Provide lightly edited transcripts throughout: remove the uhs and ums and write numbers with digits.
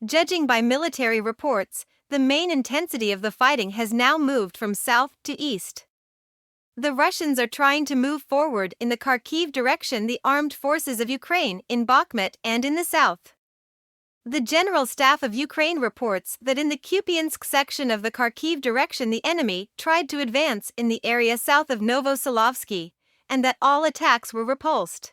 Judging by military reports, the main intensity of the fighting has now moved from south to east. The Russians are trying to move forward in the Kharkiv direction, the armed forces of Ukraine in Bakhmut and in the south. The General Staff of Ukraine reports that in the Kupiansk section of the Kharkiv direction the enemy tried to advance in the area south of Novosolovsky, and that all attacks were repulsed.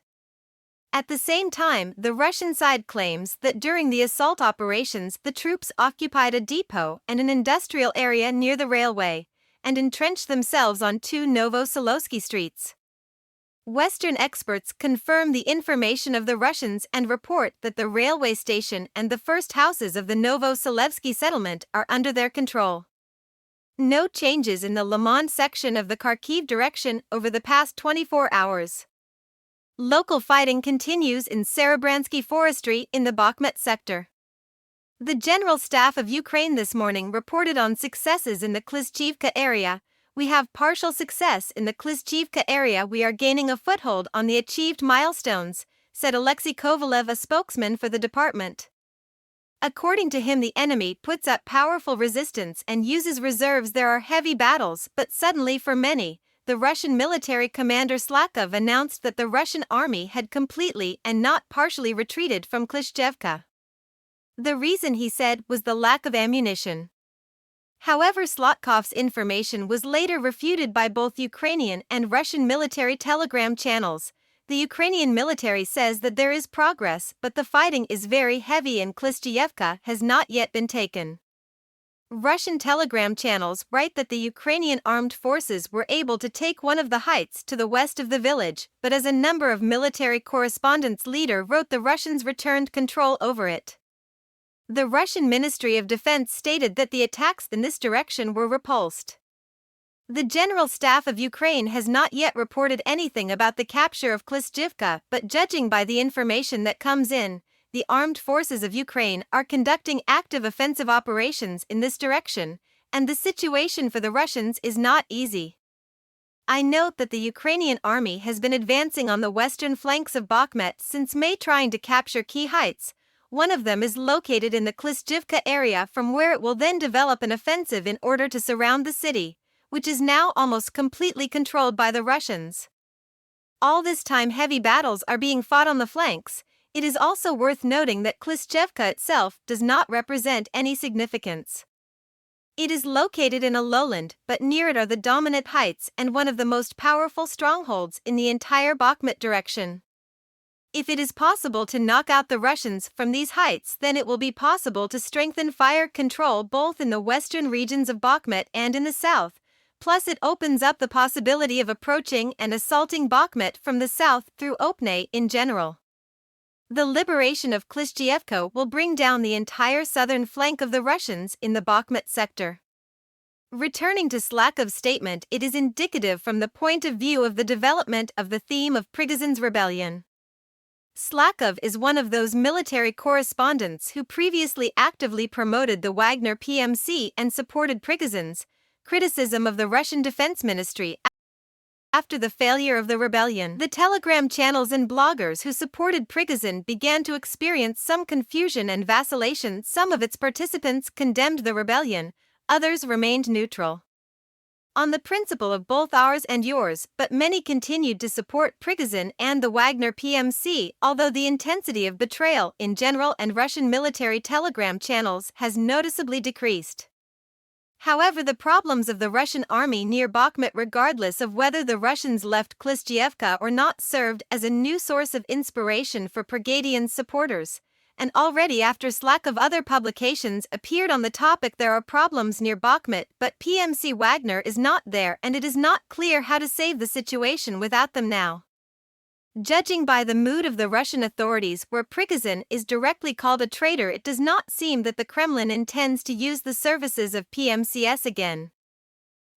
At the same time, the Russian side claims that during the assault operations the troops occupied a depot and an industrial area near the railway, and entrenched themselves on 2 Novosolosky streets. Western experts confirm the information of the Russians and report that the railway station and the first houses of the Novosolevsky settlement are under their control. No changes in the Liman section of the Kharkiv direction over the past 24 hours. Local fighting continues in Serebransky Forestry in the Bakhmut sector. The General Staff of Ukraine this morning reported on successes in the Klishchivka area. We have partial success in the Klishchivka area. We are gaining a foothold on the achieved milestones, said Alexei Kovalev, a spokesman for the department. According to him, the enemy puts up powerful resistance and uses reserves. There are heavy battles, but suddenly for many, the Russian military commander Slakov announced that the Russian army had completely and not partially retreated from Klishchevka. The reason, he said, was the lack of ammunition. However, Slotkov's information was later refuted by both Ukrainian and Russian military telegram channels. The Ukrainian military says that there is progress, but the fighting is very heavy and Klishchevka has not yet been taken. Russian telegram channels write that the Ukrainian armed forces were able to take one of the heights to the west of the village, but as a number of military correspondents later wrote, the Russians returned control over it. The Russian Ministry of Defense stated that the attacks in this direction were repulsed. The General Staff of Ukraine has not yet reported anything about the capture of Klishchivka, but judging by the information that comes in, the armed forces of Ukraine are conducting active offensive operations in this direction, and the situation for the Russians is not easy. I note that the Ukrainian army has been advancing on the western flanks of Bakhmut since May, trying to capture key heights. One of them is located in the Klishchivka area, from where it will then develop an offensive in order to surround the city, which is now almost completely controlled by the Russians. All this time heavy battles are being fought on the flanks. It is also worth noting that Klishchevka itself does not represent any significance. It is located in a lowland, but near it are the dominant heights and one of the most powerful strongholds in the entire Bakhmut direction. If it is possible to knock out the Russians from these heights, then it will be possible to strengthen fire control both in the western regions of Bakhmut and in the south. Plus, it opens up the possibility of approaching and assaulting Bakhmut from the south through Opne in general. The liberation of Klishchevka will bring down the entire southern flank of the Russians in the Bakhmut sector. Returning to Slakov's statement, it is indicative from the point of view of the development of the theme of Prigozhin's rebellion. Slakov is one of those military correspondents who previously actively promoted the Wagner PMC and supported Prigozhin's criticism of the Russian Defense Ministry after the failure of the rebellion. The telegram channels and bloggers who supported Prigozhin began to experience some confusion and vacillation. Some of its participants condemned the rebellion, others remained neutral. On the principle of both ours and yours, but many continued to support Prigozhin and the Wagner PMC, although the intensity of betrayal in general and Russian military telegram channels has noticeably decreased. However, the problems of the Russian army near Bakhmut, regardless of whether the Russians left Klishchevka or not, served as a new source of inspiration for Prigozhin's supporters. And already after Slakov, other publications appeared on the topic. There are problems near Bakhmut, but PMC Wagner is not there, and it is not clear how to save the situation without them now. Judging by the mood of the Russian authorities, where Prigozhin is directly called a traitor, it does not seem that the Kremlin intends to use the services of PMCS again.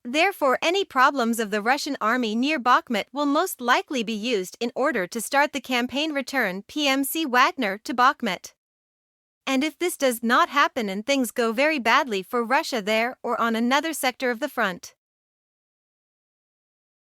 Therefore, any problems of the Russian army near Bakhmut will most likely be used in order to start the campaign return PMC Wagner to Bakhmut. And if this does not happen and things go very badly for Russia there or on another sector of the front,